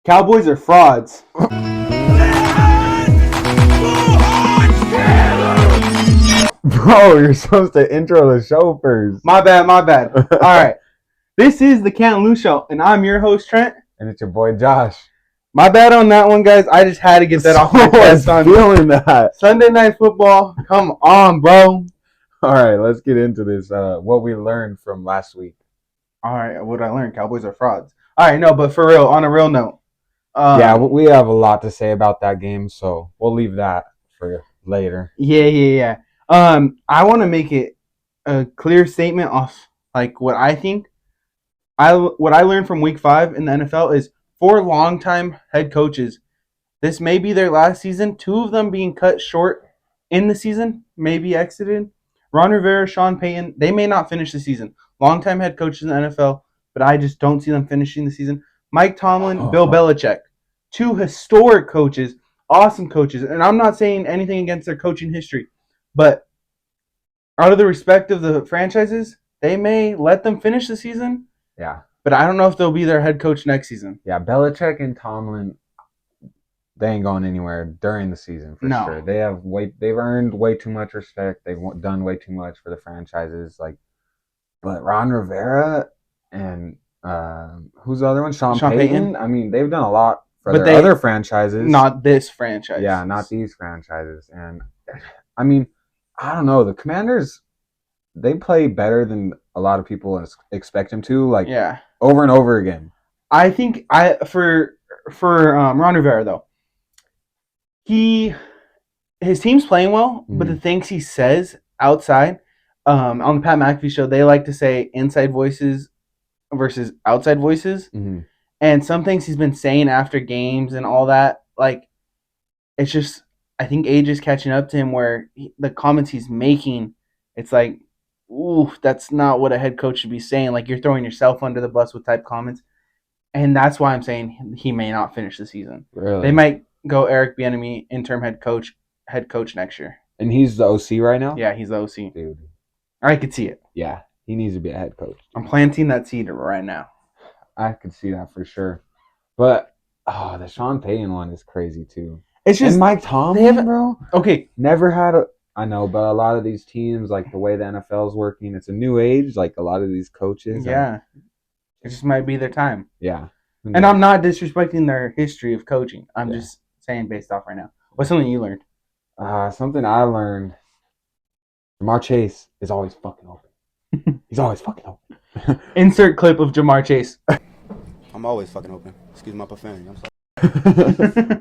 Cowboys are frauds. Bro, you're supposed to intro the show first. My bad. All right. This is the Can't Lose Show, and I'm your host, Trent. And it's your boy Josh. My bad on that one, guys. I just had to get that off my chest on feeling that. Sunday Night Football. Come on, bro. All right, let's get into this. What we learned from last week. All right, what did I learn? Cowboys are frauds. All right, no, but for real, on a real note. Yeah, we have a lot to say about that game, so we'll leave that for later. Yeah. I want to make it a clear statement off like what I think. What I learned from Week 5 in the NFL is 4 longtime head coaches. This may be their last season. 2 of them being cut short in the season, maybe exited. Ron Rivera, Sean Payton, they may not finish the season. Longtime head coaches in the NFL, but I just don't see them finishing the season. Mike Tomlin, Bill Belichick, 2 historic coaches, awesome coaches. And I'm not saying anything against their coaching history, but out of the respect of the franchises, they may let them finish the season. Yeah. But I don't know if they'll be their head coach next season. Yeah, Belichick and Tomlin, they ain't going anywhere during the season for sure. They've earned way too much respect. They've done way too much for the franchises. But Ron Rivera and who's the other one? Sean Payton. I mean, they've done a lot for their other franchises. Not this franchise. Yeah, not these franchises. And I mean, I don't know. The Commanders, they play better than a lot of people expect them to. Over and over again. I think for Ron Rivera though, his team's playing well, but the things he says outside, on the Pat McAfee show, they like to say inside voices versus outside voices, and some things he's been saying after games and all that, like it's just I think age is catching up to him where the comments he's making, it's like, ooh, that's not what a head coach should be saying. Like you're throwing yourself under the bus with type comments, and that's why I'm saying he may not finish the season. Really, they might go Eric Bieniemy, interim head coach next year. And he's the OC right now? Yeah, he's the OC. Dude. I could see it. Yeah, he needs to be a head coach. I'm planting that seed right now. I could see that for sure. But, the Sean Payton one is crazy too. It's just and Mike Tomlin, bro. Okay. Never had I know, but a lot of these teams, like the way the NFL is working, it's a new age. Like a lot of these coaches. Yeah. It just might be their time. Yeah. And I'm not disrespecting their history of coaching. I'm just saying based off right now. What's something you learned? Something I learned. Jamar Chase is always fucking open. He's always fucking open. Insert clip of Jamar Chase. I'm always fucking open. Excuse my profanity. I'm sorry.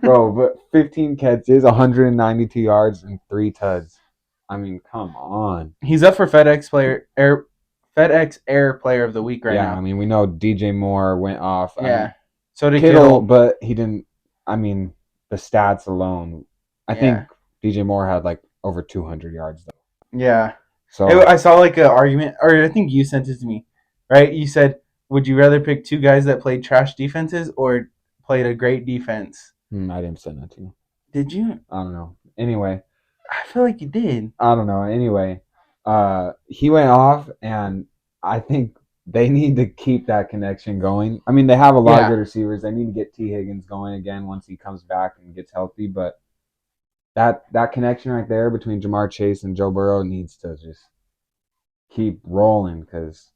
Bro, but 15 catches, 192 yards, and 3 tuds. I mean, come on. He's up for FedEx Air Player of the Week right now. Yeah, I mean, we know DJ Moore went off. Yeah. I mean, so did Kittle, but he didn't. I mean, the stats alone. I think DJ Moore had like over 200 yards though. Yeah. So I saw like an argument, or I think you sent it to me, right? You said, would you rather pick 2 guys that played trash defenses or played a great defense? I didn't send that to you. Did you? I don't know. Anyway. I feel like you did. I don't know. Anyway, he went off, and I think they need to keep that connection going. I mean, they have a lot of good receivers. They need to get T. Higgins going again once he comes back and gets healthy. But that connection right there between Jamar Chase and Joe Burrow needs to just keep rolling because,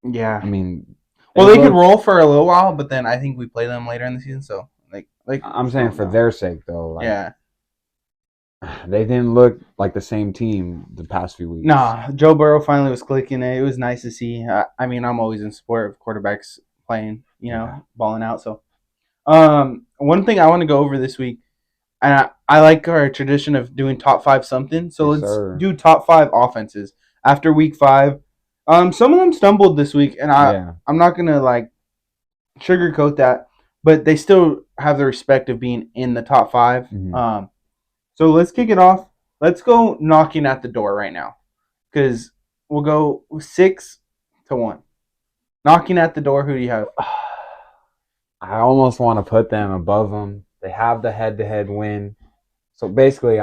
I mean... Well, they could roll for a little while, but then I think we play them later in the season. So, I'm saying for their sake, though. Yeah. They didn't look like the same team the past few weeks. Nah, Joe Burrow finally was clicking. It was nice to see. I mean, I'm always in support of quarterbacks playing, balling out. So, one thing I want to go over this week, and I like our tradition of doing top 5 something. So let's do top 5 offenses after week 5. Some of them stumbled this week, and I'm not gonna sugarcoat that, but they still have the respect of being in the top 5. Mm-hmm. So let's kick it off. Let's go knocking at the door right now, because we'll go 6-1. Knocking at the door. Who do you have? I almost want to put them above them. They have the head-to-head win. So basically,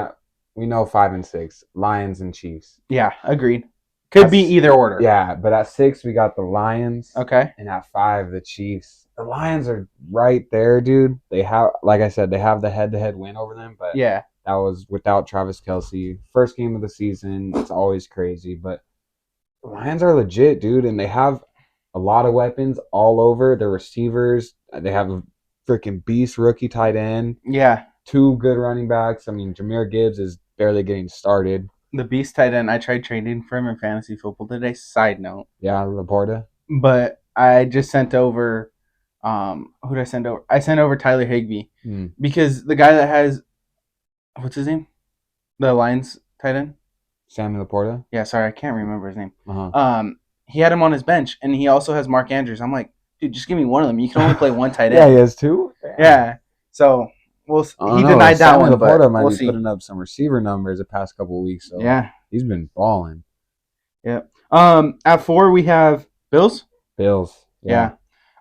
we know 5 and 6, Lions and Chiefs. Yeah, agreed. Could be either order. Yeah, but at 6 we got the Lions. Okay. And at 5 the Chiefs. The Lions are right there, dude. They have, like I said, they have the head-to-head win over them, but Yeah. that was without Travis Kelce. First game of the season. It's always crazy, but the Lions are legit, dude, and they have a lot of weapons all over. Their receivers, they have a freaking beast rookie tight end. Yeah. 2 good running backs. I mean, Jahmyr Gibbs is barely getting started. The beast tight end. I tried trading for him in fantasy football today. Side note. Yeah, Laporta. But I just sent over. Who did I send over? I sent over Tyler Higbee because the guy that has, what's his name? The Lions tight end. Sammy Laporta. Yeah, sorry, I can't remember his name. Uh-huh. He had him on his bench, and he also has Mark Andrews. I'm like, dude, just give me one of them. You can only play one tight end. Yeah, he has 2. Yeah. So he know. denied that Sammy one, Laporta but might we'll be see. putting up some receiver numbers the past couple of weeks. So Yeah. he's been balling. Yeah. At 4 we have Bills. Bills. Yeah.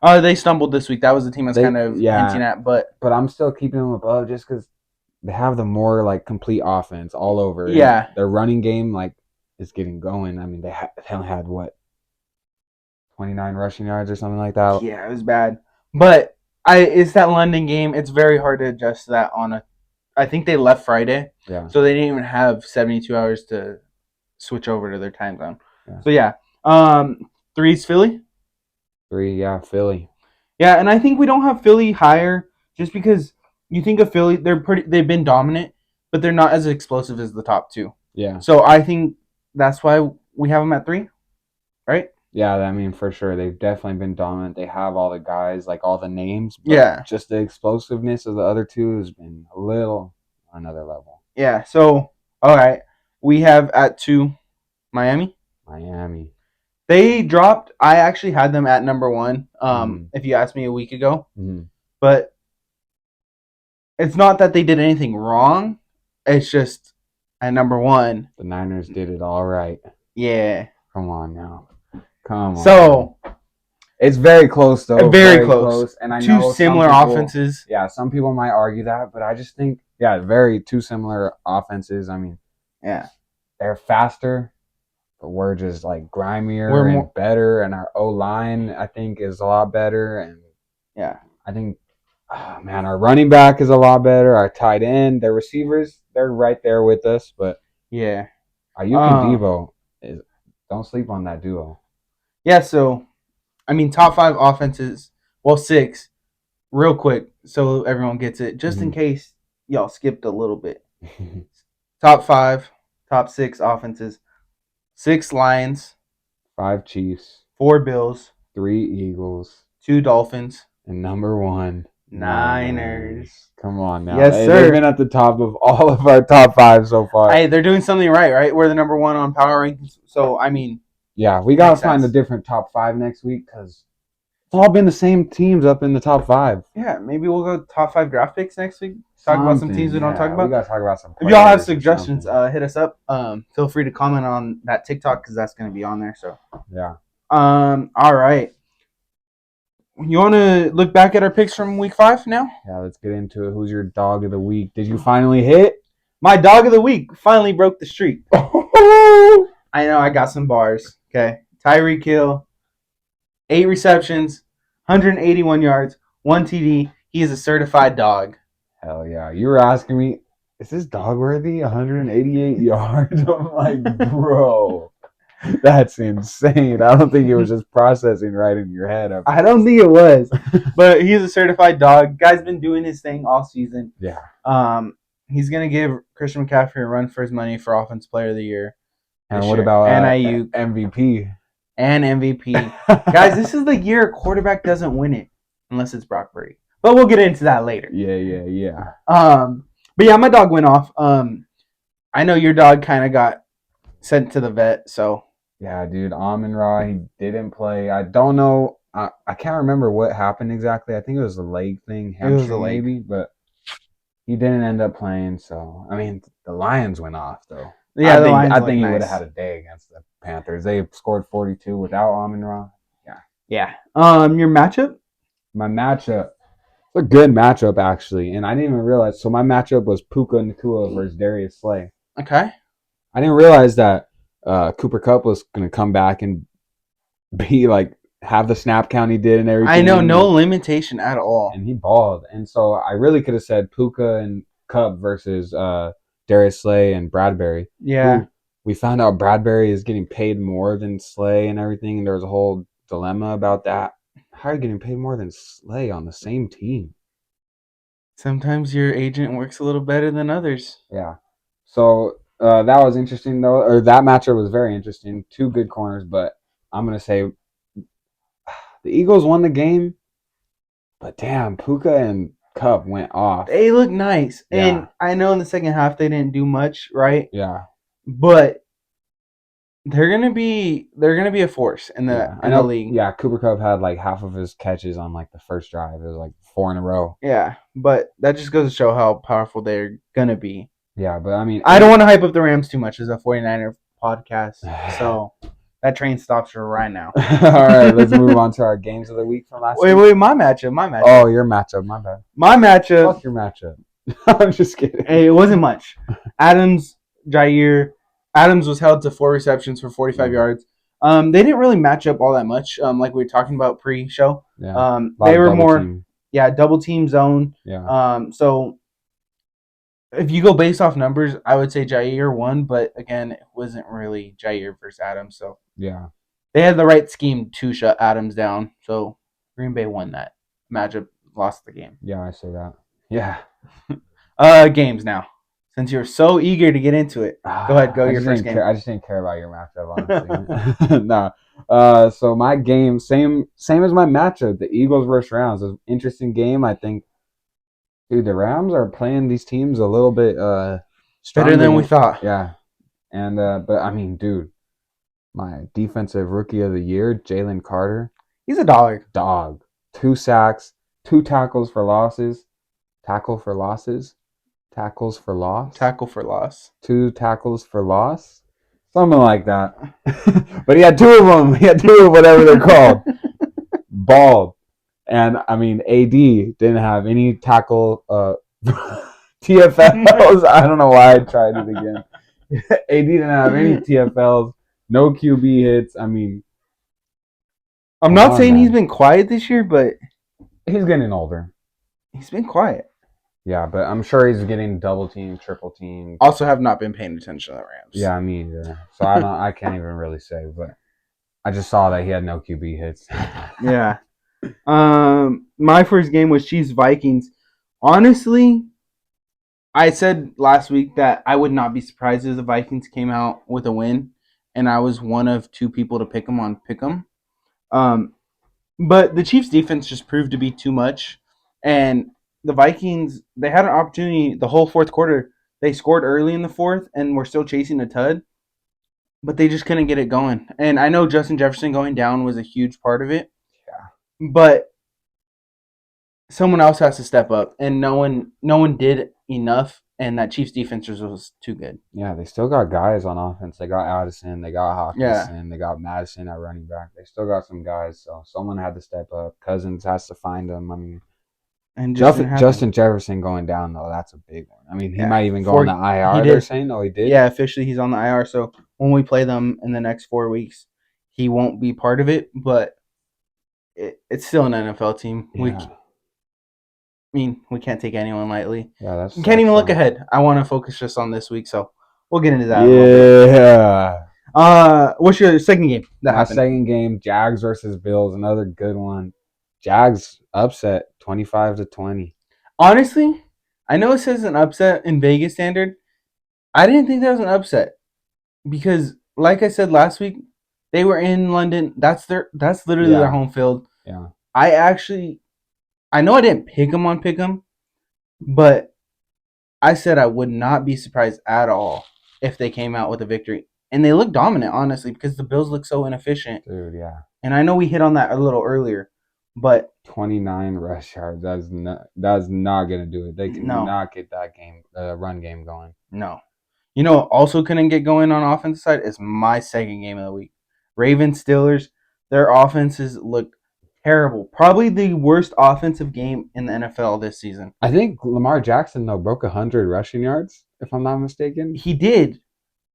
They stumbled this week. That was the team I was kind of hinting at, but I'm still keeping them above just because they have the more like complete offense all over. Yeah. And their running game is getting going. I mean, they had what, 29 rushing yards or something like that. Yeah, it was bad. But it's that London game. It's very hard to adjust to that I think they left Friday. Yeah. So they didn't even have 72 hours to switch over to their time zone. Yeah. So yeah. 3's Philly. 3, yeah, Philly. Yeah, and I think we don't have Philly higher just because you think of Philly, they've been dominant, but they're not as explosive as the top 2. Yeah. So I think that's why we have them at 3, right? Yeah, I mean, for sure. They've definitely been dominant. They have all the guys, like all the names. But Yeah. just the explosiveness of the other 2 has been a little another level. Yeah, so, all right. We have at 2 Miami. They dropped. I actually had them at number 1. If you asked me a week ago, but it's not that they did anything wrong. It's just at number 1. The Niners did it all right. Yeah. Come on now. Come on. So it's very close though. Very close. And I 2 know similar offenses. Yeah, some people might argue that, but I just think 2 similar offenses. I mean, yeah, they're faster. But we're just like grimier and better, and our O-line I think is a lot better, and yeah, I think, our running back is a lot better. Our tight end, their receivers, they're right there with us, but yeah, Ayuk and Deebo don't sleep on that duo. Yeah, so I mean, top 5 offenses, well 6, real quick, so everyone gets it, just in case y'all skipped a little bit. Top 5, top 6 offenses. 6 Lions, 5 Chiefs, 4 Bills, 3 Eagles, 2 Dolphins, and number 1 Niners. Come on now. Yes, sir. They've been at the top of all of our top 5 so far. Hey, they're doing something right? We're the number 1 on power rankings. So, I mean, yeah, we got to find a different top 5 next week because it's all been the same teams up in the top 5. Yeah, maybe we'll go top 5 draft picks next week. Talk about some teams we don't talk about. We got to talk about some. If y'all have suggestions, hit us up. Feel free to comment on that TikTok because that's going to be on there. So yeah. All right. You want to look back at our picks from week 5 now? Yeah, let's get into it. Who's your dog of the week? Did you finally hit? My dog of the week finally broke the streak. I know I got some bars. Okay, Tyreek Hill, 8 receptions, 181 yards, 1 TD. He is a certified dog. Hell yeah. You were asking me, is this dog worthy? 188 yards? I'm like, bro, that's insane. I don't think it was just processing right in your head. I don't think it was. But he's a certified dog. Guy's been doing his thing all season. Yeah. He's going to give Christian McCaffrey a run for his money for Offensive Player of the Year. And what about Ayuk? MVP? And MVP. Guys, this is the year a quarterback doesn't win it unless it's Brock Purdy. But we'll get into that later. Yeah. But yeah, my dog went off. I know your dog kind of got sent to the vet, so. Yeah, dude, Amon-Ra, he didn't play. I don't know. I can't remember what happened exactly. I think it was a leg thing, hamstring maybe, but he didn't end up playing. So, I mean, the Lions went off, though. Yeah, I think he would have had a day against the Panthers. They scored 42 without Amon-Ra. Yeah. Your matchup? My matchup. It's a good matchup, actually. And I didn't even realize. So my matchup was Puka Nacua versus Darius Slay. Okay. I didn't realize that Cooper Kupp was going to come back and be like have the snap count he did and everything. I know, no limitation at all. And he balled. And so I really could have said Puka and Kupp versus Darius Slay and Bradbury. Yeah. We found out Bradbury is getting paid more than Slay and everything, and there was a whole dilemma about that. How are you getting paid more than Slay on the same team? Sometimes your agent works a little better than others. Yeah. So that was interesting, though. Or that matchup was very interesting. Two good corners, but I'm going to say the Eagles won the game, but damn, Puka and Kupp went off. They look nice. Yeah. And I know in the second half they didn't do much, right? Yeah. But they're gonna be a force in the league. Yeah, Cooper Kupp had like half of his catches on like the first drive. It was like 4 in a row. Yeah, but that just goes to show how powerful they're gonna be. Yeah, but I mean, I don't want to hype up the Rams too much as a 49er podcast, so that train stops right now. All right, let's move on to our games of the week from last week. Wait, my matchup. Oh, your matchup. My bad. My matchup. Fuck your matchup. I'm just kidding. Hey, it wasn't much. Jair. Adams was held to 4 receptions for 45 yards. They didn't really match up all that much, like we were talking about pre-show. Yeah. They were more, team. Double team zone. Yeah. So if you go based off numbers, I would say Jair won, but again, it wasn't really Jair versus Adams. So yeah, they had the right scheme to shut Adams down. So Green Bay won that matchup, lost the game. Yeah, I say that. Yeah. Games now. Since you're so eager to get into it, go ahead, go your first game. I just didn't care about your matchup, honestly. No. So my game, same as my matchup, the Eagles versus Rams. An interesting game, I think. Dude, the Rams are playing these teams a little bit better than we thought. Yeah. And but I mean, dude, my defensive rookie of the year, Jalen Carter. He's a dog. 2 sacks, 2 tackles for losses. Tackles for loss. 2 tackles for loss. Something like that. But he had 2 of them. He had 2 of whatever they're called. Bald. And, I mean, AD didn't have any tackle TFLs. I don't know why I tried it again. AD didn't have any TFLs. No QB hits. I mean. I'm not saying he's been quiet this year, but. He's getting older. He's been quiet. Yeah, but I'm sure he's getting double teamed, triple teamed. Also have not been paying attention to the Rams. Yeah, me either. So I can't even really say, but I just saw that he had no QB hits. Yeah. My first game was Chiefs Vikings. Honestly, I said last week that I would not be surprised if the Vikings came out with a win, and I was one of 2 people to pick them on Pick'em. But the Chiefs defense just proved to be too much, and the Vikings, they had an opportunity the whole fourth quarter. They scored early in the fourth and were still chasing a tud, but they just couldn't get it going. And I know Justin Jefferson going down was a huge part of it. Yeah. But someone else has to step up, and no one did enough, and that Chiefs defense was too good. Yeah, they still got guys on offense. They got Addison, they got Hawkinson, they got Madison at running back. They still got some guys, so someone had to step up. Cousins has to find them. I mean, and Justin Jefferson going down, though, that's a big one. I mean, he might even go on the IR, they're saying. Oh, he did? Yeah, officially he's on the IR. So when we play them in the next 4 weeks, he won't be part of it, but it's still an NFL team. Yeah. We can't take anyone lightly. Yeah, we can't even look ahead. I want to focus just on this week, so we'll get into that. Yeah. What's your second game? My second game, Jags versus Bills, another good one. Jags upset 25-20. Honestly, I know it says an upset in Vegas standard. I didn't think that was an upset because, like I said last week, they were in London. That's literally their home field. Yeah. I know I didn't pick them, but I said I would not be surprised at all if they came out with a victory. And they look dominant, honestly, because the Bills look so inefficient. Dude, yeah. And I know we hit on that a little earlier, but 29 rush yards. That's not gonna do it. They cannot get that run game going. No. You know, also couldn't get going on offensive side is my second game of the week. Ravens Steelers. Their offenses look terrible. Probably the worst offensive game in the NFL this season. I think Lamar Jackson though broke 100 rushing yards, if I'm not mistaken. He did.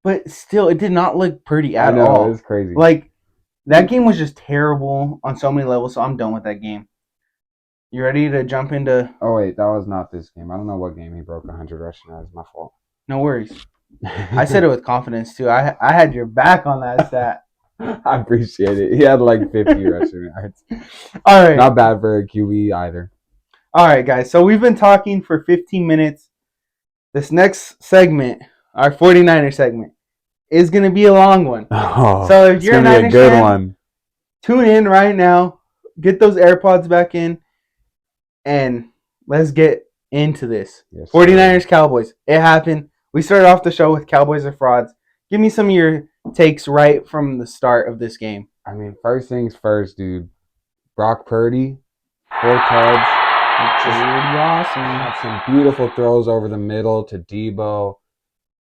but still, it did not look pretty I at know, all. it's crazy. Like, that game was just terrible on so many levels, so I'm done with that game. You ready to jump into... Oh, wait, that was not this game. I don't know what game he broke 100 rushing yards. My fault. No worries. I said it with confidence, too. I had your back on that stat. I appreciate it. He had like 50 rushing yards. All right. Not bad for a QB either. All right, guys. So we've been talking for 15 minutes. This next segment, our 49er segment, is going to be a long one. Oh, So if it's you're a gonna be a Niners good fan, one. tune in right now. Get those AirPods back in. And let's get into this. Yes, 49ers, Cowboys. It happened. We started off the show with Cowboys are frauds. Give me some of your takes right from the start of this game. I mean, first things first, dude. Brock Purdy, 4 tugs. Pretty awesome. Had some beautiful throws over the middle to Debo.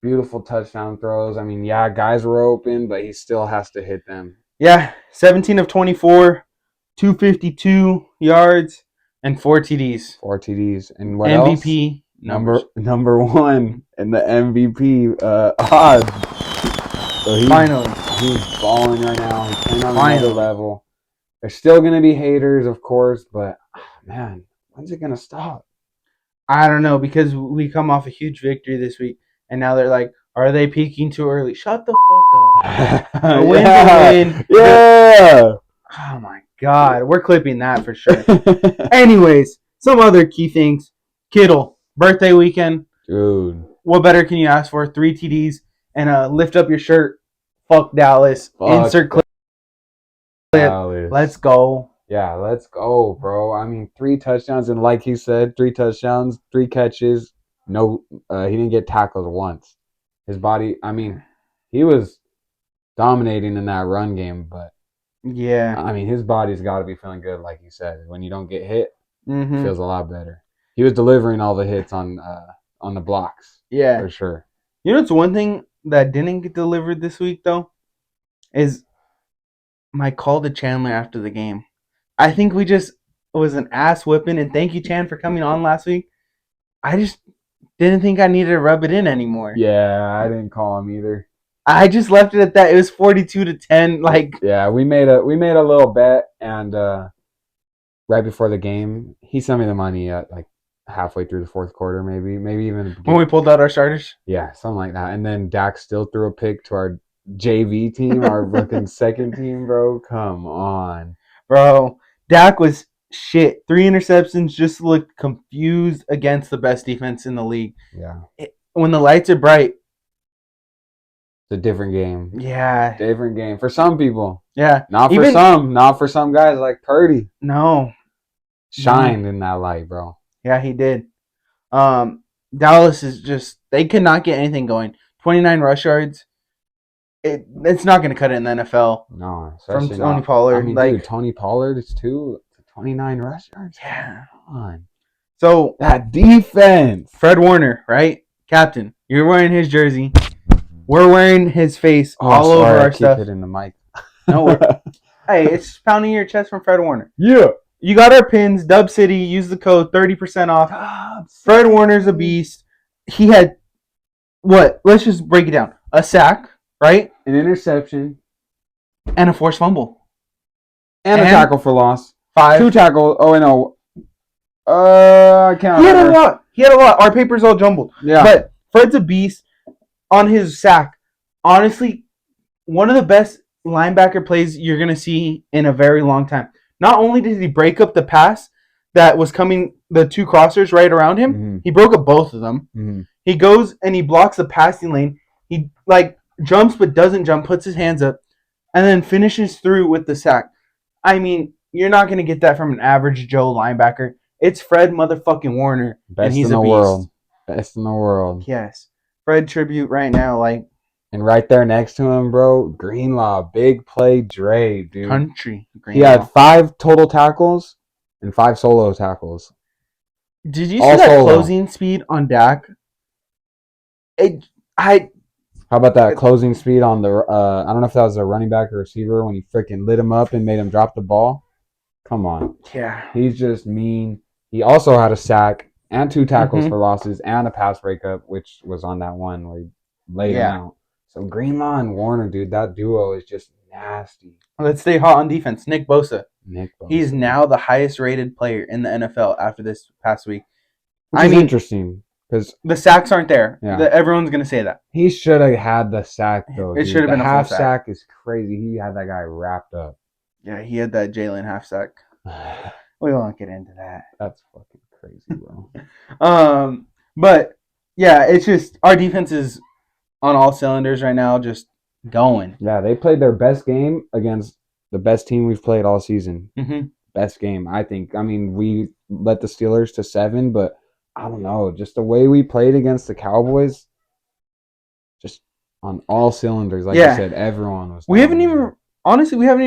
Beautiful touchdown throws. I mean, yeah, guys were open, but he still has to hit them. Yeah, 17 of 24, 252 yards, and 4 TDs. 4 TDs. And what MVP else? numbers. Number one in the MVP odds. So he's balling right now. He's playing on another level. There's still going to be haters, of course, but, man, when's it going to stop? I don't know, because we come off a huge victory this week, and now they're like, are they peaking too early? Shut the fuck up. A win's a win. Yeah. Oh, my God. We're clipping that for sure. Anyways, some other key things. Kittle, birthday weekend. Dude. What better can you ask for? 3 TDs and lift up your shirt. Fuck Dallas. Insert clip. Dallas. Let's go. Yeah, let's go, bro. I mean, 3 touchdowns, and like he said, 3 touchdowns, 3 catches. No, he didn't get tackled once. His body, I mean, he was dominating in that run game, but yeah, I mean, his body's got to be feeling good, like you said. When you don't get hit, mm-hmm. It feels a lot better. He was delivering all the hits on the blocks, yeah, for sure. You know, it's one thing that didn't get delivered this week though, is my call to Chandler after the game. I think we just was an ass whipping, and thank you, Chan, for coming on last week. I just didn't think I needed to rub it in anymore. Yeah, I didn't call him either. I just left it at that. It was 42-10. Like, yeah, we made a little bet, and right before the game, he sent me the money at like halfway through the fourth quarter, maybe even when we pulled out our starters. Yeah, something like that. And then Dak still threw a pick to our JV team, our fucking second team, bro. Come on, bro. Dak was shit. 3 interceptions, just looked confused against the best defense in the league. Yeah. When the lights are bright, it's a different game. Yeah. Different game. For some people. Yeah. Not for some. Not for some guys like Purdy. No. Shined in that light, bro. Yeah, he did. Dallas is just, they could not get anything going. 29 rush yards. It's not going to cut it in the NFL. No. From Tony Pollard. I mean, dude, Tony Pollard is 29 rush yards. Yeah. Come on. So, that defense. Fred Warner, right? Captain. You're wearing his jersey. We're wearing his face all over our stuff. Keep it in the mic. No, hey, it's pounding your chest from Fred Warner. Yeah. You got our pins. Dub City. Use the code 30% off. Fred Warner's a beast. He had what? Let's just break it down. A sack, right? An interception. And a forced fumble. And a tackle for loss. 5. 2 tackles. Oh, no. I can't remember. He had a lot. Our paper's all jumbled. Yeah. But Fred's a beast on his sack. Honestly, one of the best linebacker plays you're going to see in a very long time. Not only did he break up the pass that was coming, the 2 crossers right around him, mm-hmm. He broke up both of them. Mm-hmm. He goes and he blocks the passing lane. He jumps but doesn't jump, puts his hands up, and then finishes through with the sack. I mean, you're not going to get that from an average Joe linebacker. It's Fred motherfucking Warner. Best and he's in the a beast. world. Best in the world. Yes. Fred tribute right now, And right there next to him, bro, Greenlaw, big play Dre, dude. Country. Greenlaw. He had 5 total tackles and 5 solo tackles. Did you see that closing speed on Dak? How about that closing speed on the, I don't know if that was a running back or receiver when he freaking lit him up and made him drop the ball? Come on. Yeah. He's just mean. He also had a sack and 2 tackles for losses and a pass breakup, which was on that one where he laid him out. So Greenlaw and Warner, dude, that duo is just nasty. Let's stay hot on defense. Nick Bosa. Nick Bosa. He's now the highest rated player in the NFL after this past week. Which is interesting because the sacks aren't there. Yeah. Everyone's going to say that. He should have had the sack, though. It should have been a half full sack. Is crazy. He had that guy wrapped up. Yeah, he had that Jalen half sack. We won't get into that. That's fucking crazy, bro. But yeah, it's just our defense is on all cylinders right now, just going. Yeah, they played their best game against the best team we've played all season. Mm-hmm. Best game, I think. I mean, we let the Steelers to 7, but I don't know. Just the way we played against the Cowboys, just on all cylinders. Like you said, everyone was. We haven't even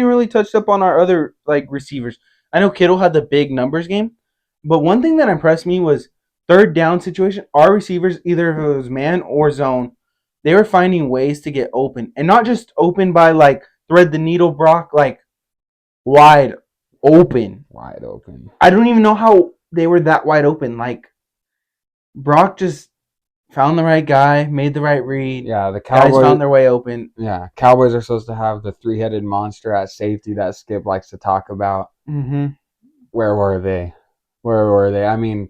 really touched up on our other receivers. I know Kittle had the big numbers game, but one thing that impressed me was third down situation. Our receivers, either if it was man or zone, they were finding ways to get open, and not just open by thread the needle, Brock, wide open. Wide open. I don't even know how they were that wide open. Brock just found the right guy, made the right read. Yeah, the Cowboys guys found their way open. Yeah, Cowboys are supposed to have the three-headed monster at safety that Skip likes to talk about. Mm-hmm. Where were they? I mean,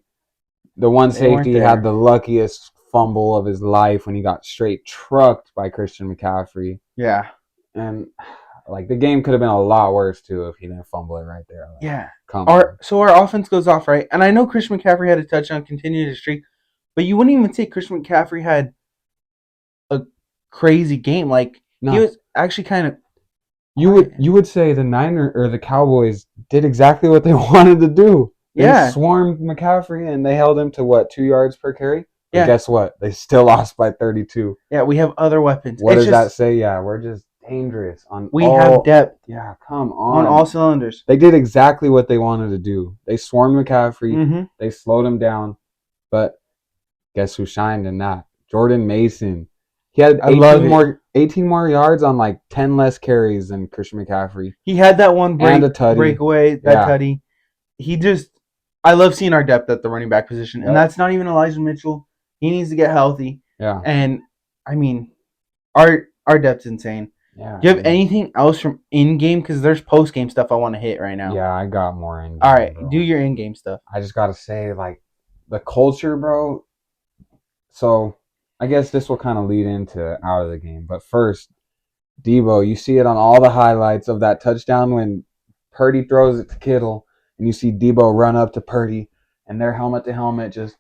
the one safety had the luckiest fumble of his life when he got straight trucked by Christian McCaffrey. Yeah. And the game could have been a lot worse too if he didn't fumble it right there. So our offense goes off, right? And I know Christian McCaffrey had a touchdown, continued his streak, but you wouldn't even say Christian McCaffrey had a crazy game. He was actually kind of. You would say the the Cowboys did exactly what they wanted to do. They swarmed McCaffrey and they held him to 2 yards per carry. But guess what? They still lost by 32. Yeah, we have other weapons. What does that say? Yeah, we're just dangerous on. We have depth. Yeah, come on all cylinders. They did exactly what they wanted to do. They swarmed McCaffrey. Mm-hmm. They slowed him down. But guess who shined in that? Jordan Mason. He had 18 more yards on 10 less carries than Christian McCaffrey. He had that one breakaway, that tutty. I love seeing our depth at the running back position. And that's not even Elijah Mitchell. He needs to get healthy. Yeah. And, I mean, our depth's insane. Yeah. Do you have anything else from in-game? Because there's post-game stuff I want to hit right now. Yeah, I got more in-game. All right, bro. Do your in-game stuff. I just got to say, the culture, bro. So, I guess this will kind of lead into out of the game. But first, Debo, you see it on all the highlights of that touchdown when Purdy throws it to Kittle, and you see Debo run up to Purdy, and they're helmet to helmet just,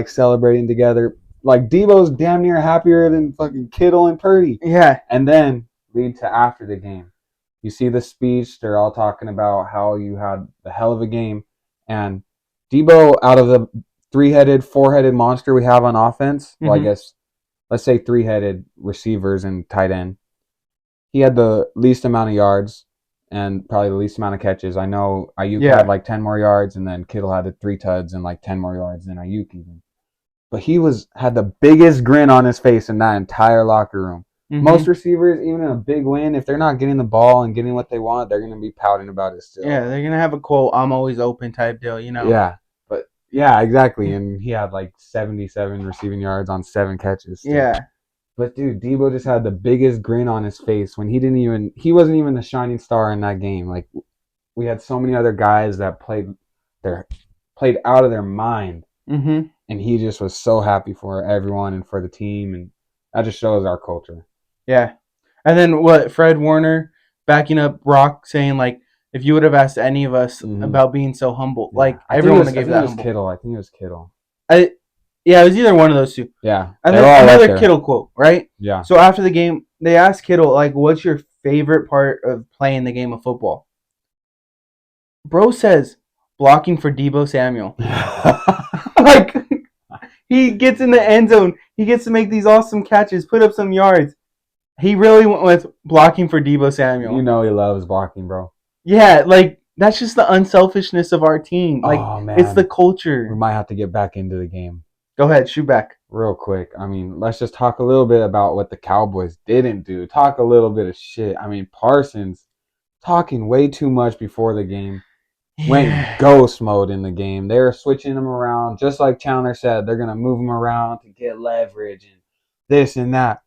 celebrating together. Debo's damn near happier than fucking Kittle and Purdy. Yeah. And then lead to after the game. You see the speech. They're all talking about how you had the hell of a game. And Debo, out of the four-headed monster we have on offense, well, I guess, let's say three-headed receivers and tight end, he had the least amount of yards and probably the least amount of catches. I know Ayuk had 10 more yards, and then Kittle had the 3 tuds and 10 more yards than Ayuk even. But he had the biggest grin on his face in that entire locker room. Mm-hmm. Most receivers, even in a big win, if they're not getting the ball and getting what they want, they're going to be pouting about it still. Yeah, they're going to have a quote, "I'm always open" type deal, Yeah, but yeah, exactly. And he had 77 receiving yards on 7 catches. Still. Yeah. But dude, Debo just had the biggest grin on his face when he wasn't even the shining star in that game. We had so many other guys that played out of their mind. Mm-hmm. And he just was so happy for everyone and for the team, and that just shows our culture. Yeah. And then Fred Warner backing up Brock, saying if you would have asked any of us about being so humble, everyone gave that humble. I think it was Kittle. It was either one of those two. Yeah. And then another Kittle quote, right? Yeah. So after the game, they asked Kittle, what's your favorite part of playing the game of football? Bro says, blocking for Deebo Samuel. He gets in the end zone. He gets to make these awesome catches, put up some yards. He really went with blocking for Deebo Samuel. You know he loves blocking, bro. Yeah, that's just the unselfishness of our team. Oh, man. It's the culture. We might have to get back into the game. Go ahead, shoot back. Real quick. I mean, let's just talk a little bit about what the Cowboys didn't do. Talk a little bit of shit. I mean, Parsons talking way too much before the game. Went ghost mode in the game. They were switching him around. Just like Chandler said, they're going to move him around to get leverage and this and that.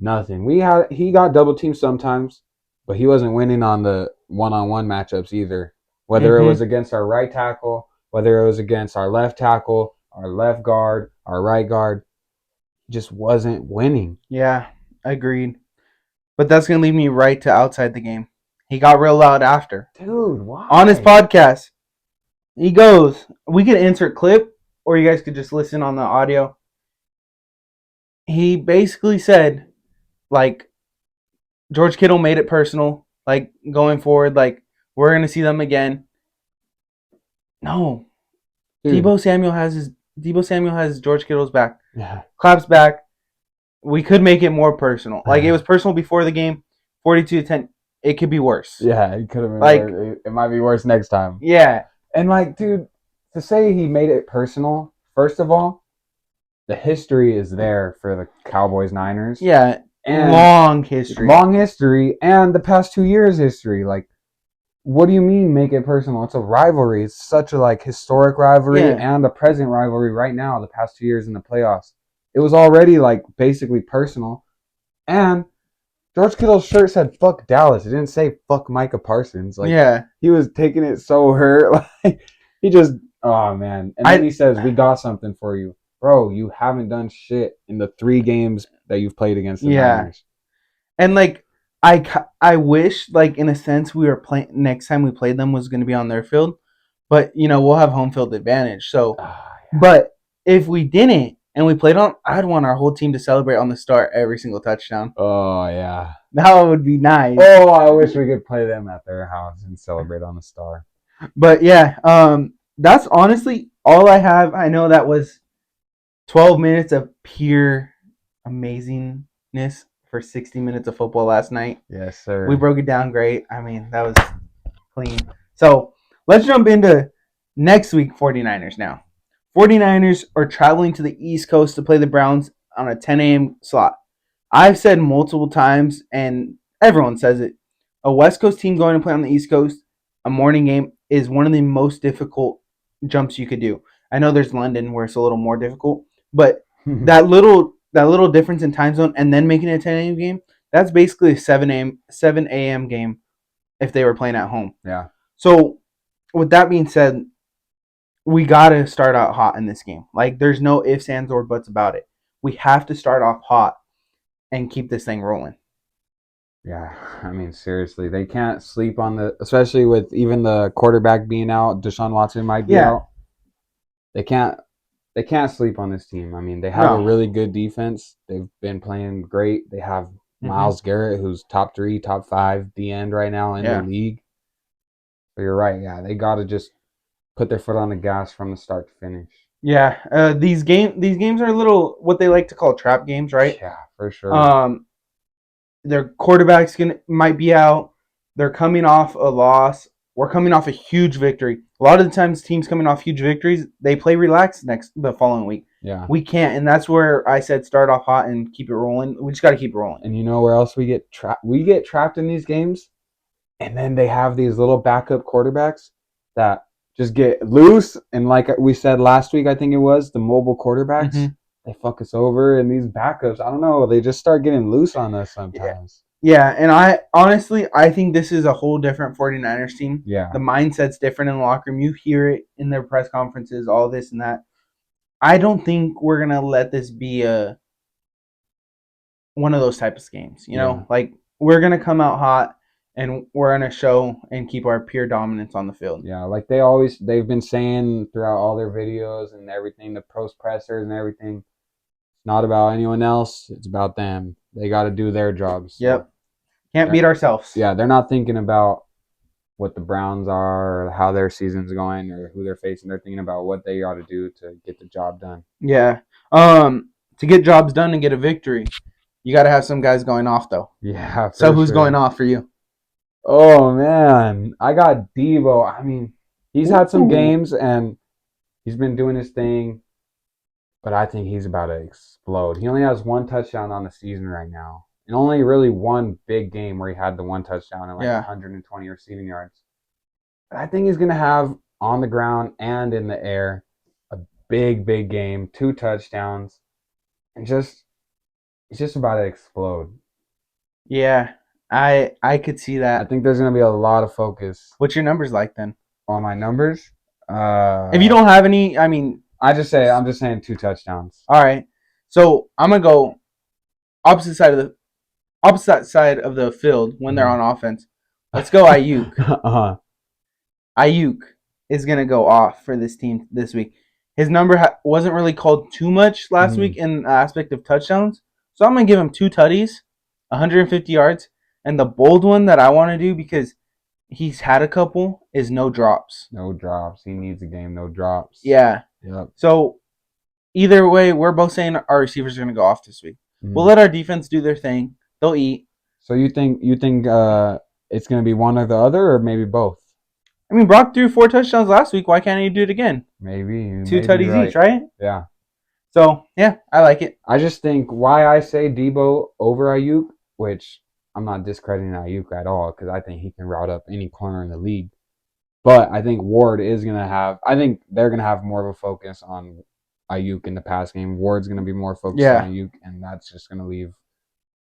Nothing. He got double teamed sometimes, but he wasn't winning on the one-on-one matchups either. Whether it was against our right tackle, whether it was against our left tackle, our left guard, our right guard, just wasn't winning. Yeah, agreed. But that's gonna lead me right to outside the game. He got real loud after. Dude, why? On his podcast, he goes, we could insert clip, or you guys could just listen on the audio. He basically said, like, George Kittle made it personal, like, going forward, like, we're going to see them again. No. Dude. Debo Samuel has George Kittle's back. Yeah. Clap's back. We could make it more personal. Like, it was personal before the game, 42-10. It could be worse. Yeah, it could have been like, worse. It might be worse next time. Yeah. And, like, dude, to say he made it personal, first of all, the history is there for the Cowboys-Niners. Yeah. And long history. Long history, and the past 2 years' history. Like, what do you mean make it personal? It's a rivalry. It's such a, like, historic rivalry and a present rivalry right now, the past 2 years in the playoffs. It was already, like, basically personal. And George Kittle's shirt said, fuck Dallas. It didn't say, fuck Micah Parsons. Like, he was taking it so hurt. Like, he just, oh, man. And then he says, we got something for you. Bro, you haven't done shit in the 3 games that you've played against the Niners. And, like, I wish, like, in a sense, we were playing, next time we played them was going to be on their field. But, you know, we'll have home field advantage. So, but if we didn't, and we played on, I'd want our whole team to celebrate on the start every single touchdown. Oh, yeah. That would be nice. Oh, I wish we could play them at their house and celebrate on the star. But, yeah, that's honestly all I have. I know that was 12 minutes of pure amazingness for 60 minutes of football last night. Yes, sir. We broke it down great. I mean, that was clean. So, let's jump into next week 49ers now. 49ers are traveling to the East Coast to play the Browns on a 10 a.m. slot. I've said multiple times, and everyone says it, a West Coast team going to play on the East Coast, a morning game, is one of the most difficult jumps you could do. I know there's London where it's a little more difficult, but that little difference in time zone and then making it a 10 a.m. game, that's basically a 7 a.m. game if they were playing at home. Yeah. So, with that being said, we got to start out hot in this game. Like, there's no ifs, ands, or buts about it. We have to start off hot and keep this thing rolling. Yeah, I mean, seriously, they can't sleep on especially with even the quarterback being out, Deshaun Watson might be out. They can't sleep on this team. I mean, they have a really good defense. They've been playing great. They have Myles Garrett, who's top 3, top 5 D end right now in the league. But you're right. Yeah, they got to just put their foot on the gas from the start to finish. Yeah, these games are a little what they like to call trap games, right? Yeah, for sure. Their quarterbacks might be out. They're coming off a loss. We're coming off a huge victory. A lot of the times, teams coming off huge victories, they play relaxed the following week. Yeah, we can't, and that's where I said start off hot and keep it rolling. We just got to keep it rolling. And you know where else we get trapped? We get trapped in these games, and then they have these little backup quarterbacks that just get loose. And like we said last week, I think it was the mobile quarterbacks. They fuck us over, and these backups, I don't know, they just start getting loose on us sometimes. Yeah, and I think this is a whole different 49ers team. Yeah. The mindset's different in the locker room. You hear it in their press conferences, all this and that. I don't think we're going to let this be one of those types of games. You know, like we're going to come out hot and we're going to show and keep our pure dominance on the field. Yeah, like they've been saying throughout all their videos and everything, the post pressers and everything, it's not about anyone else. It's about them. They got to do their jobs. So. Yep. Can't beat ourselves. Yeah, they're not thinking about what the Browns are or how their season's going or who they're facing. They're thinking about what they ought to do to get the job done. Yeah. To get jobs done and get a victory, you got to have some guys going off, though. Yeah. So who's going off for you? Oh, man. I got Debo. I mean, he's had some games and he's been doing his thing, but I think he's about to explode. He only has 1 touchdown on the season right now. And only really one big game where he had the 1 touchdown and 120 receiving yards. But I think he's going to have on the ground and in the air a big, big game, 2 touchdowns, and just He's just about to explode. Yeah, I could see I that. think there's going to be a lot of focus What's your numbers like then? on my numbers. If you don't have any, I mean, I'm just saying 2 touchdowns. all right. So I'm gonna go opposite side of the field when they're on offense. Let's go Ayuk. Uh-huh. Ayuk is gonna go off for this team this week. His number wasn't really called too much last week in the aspect of touchdowns, so I'm gonna give him 2 tutties, 150 yards, and the bold one that I want to do because he's had a couple is no drops. No drops. He needs a game. No drops. Yeah. Yep. So either way, we're both saying our receivers are gonna go off this week. We'll let our defense do their thing. They'll eat. So you think it's gonna be one or the other, or maybe both? I mean, Brock threw 4 touchdowns last week. Why can't he do it again? Maybe 2 tutties each, right? Yeah. So yeah, I like it. I just think why I say Debo over Ayuk, which I'm not discrediting Ayuk at all because I think he can route up any corner in the league. But I think Ward is gonna have. I think they're gonna have more of a focus on Ayuk in the pass game. Ward's gonna be more focused on Ayuk, and that's just gonna leave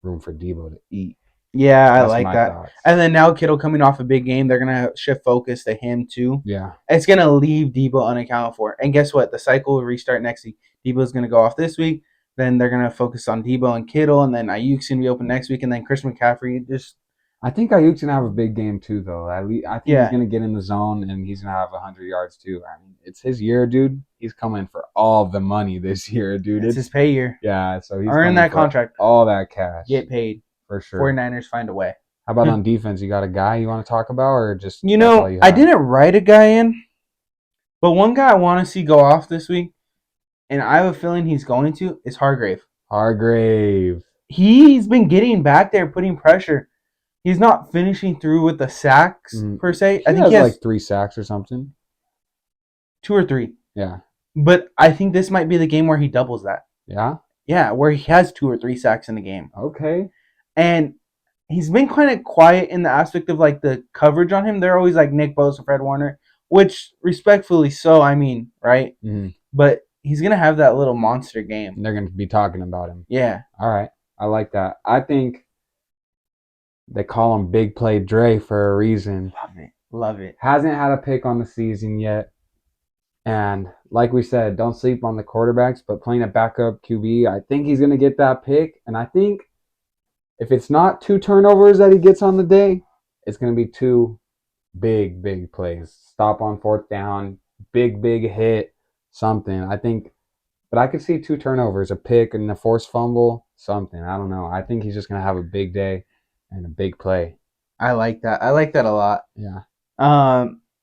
room for Debo to eat. Yeah, I That's like my that. thoughts. And then now Kittle coming off a big game, they're gonna shift focus to him too. Yeah. It's gonna leave Debo unaccounted for. And guess what? The cycle will restart next week. Debo's gonna go off this week. Then they're gonna focus on Debo and Kittle, and then Ayuk's gonna be open next week, and then Chris McCaffrey just. I think Ayuk's gonna have a big game too, though. I think Yeah. he's gonna get in the zone and he's gonna have 100 yards too. I mean, it's his year, dude. He's coming for all the money this year, dude. It's his pay year. Yeah, so he's Earn coming that for contract. all that cash. Get paid. For sure. 49ers find a way. How about on defense? You got a guy you want to talk about, or just You that's all know, you I have? didn't write a guy in, but one guy I want to see go off this week, and I have a feeling he's going to, is Hargrave. Hargrave. He's been getting back there, putting pressure. He's not finishing through with the sacks per se. I think he has like 3 sacks or something. 2 or 3. Yeah. But I think this might be the game where he doubles that. Yeah? Yeah, where he has 2 or 3 sacks in the game. Okay. And he's been kind of quiet in the aspect of like the coverage on him. They're always like Nick Bosa, Fred Warner, which respectfully so, I mean, right? Mm-hmm. But he's going to have that little monster game. And they're going to be talking about him. Yeah. All right. I like that. I think they call him Big Play Dre for a reason. Love it. Love it. Hasn't had a pick on the season yet. And like we said, don't sleep on the quarterbacks, but playing a backup QB, I think he's going to get that pick. And I think if it's not 2 turnovers that he gets on the day, it's going to be 2 big plays. Stop on 4th down, big hit, something. I think, but I could see 2 turnovers, a pick and a forced fumble, something. I don't know. I think he's just going to have a big day and a big play. I like that. I like that a lot. Yeah.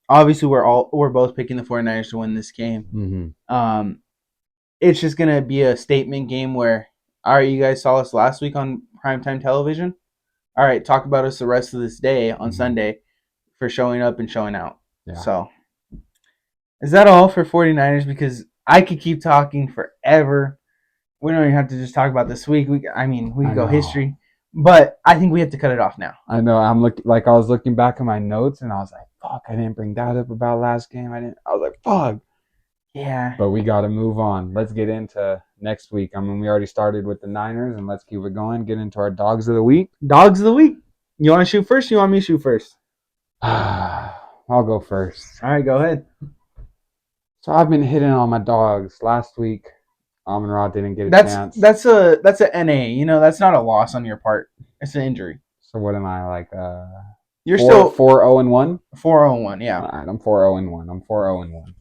Obviously we're both picking the 49ers to win this game. Mm-hmm. It's just going to be a statement game where, all right, you guys saw us last week on primetime television. All right, talk about us the rest of this day on Sunday for showing up and showing out. Yeah. So, is that all for 49ers? Because I could keep talking forever. We don't even have to just talk about this week. We could go history. But I think we have to cut it off now. I know. I was looking back at my notes and I was like, fuck, I didn't bring that up about last game. I was like, fuck. Yeah. But we got to move on. Let's get into next week. I mean, we already started with the Niners, and let's keep it going. Get into our Dogs of the Week. Dogs of the Week. You want to shoot first or you want me to shoot first? I'll go first. All right, go ahead. So I've been hitting on my dogs. Last week, Amon-Ra didn't get a chance. That's a NA. You know, that's not a loss on your part. It's an injury. So what am I, like You're still 4-0-1? 4-0-1, yeah. All right, I'm 4-0-1. I'm 4-0-1.